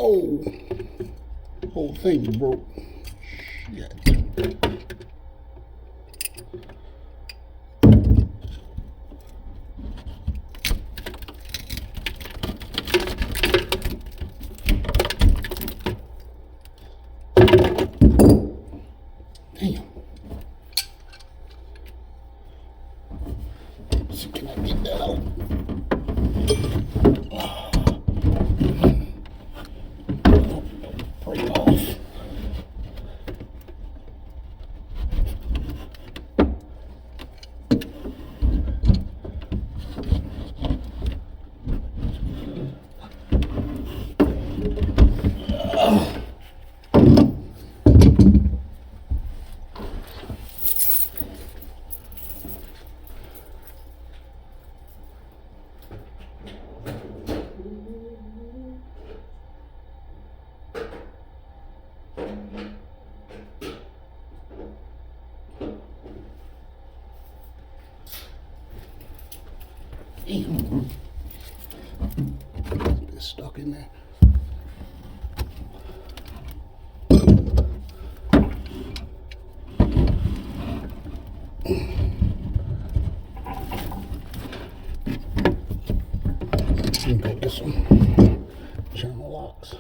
Oh, whole thing broke. Shit. Damn. So can I get that out? Break off. Damn. It's stuck in there. Let me put this one. Channel locks.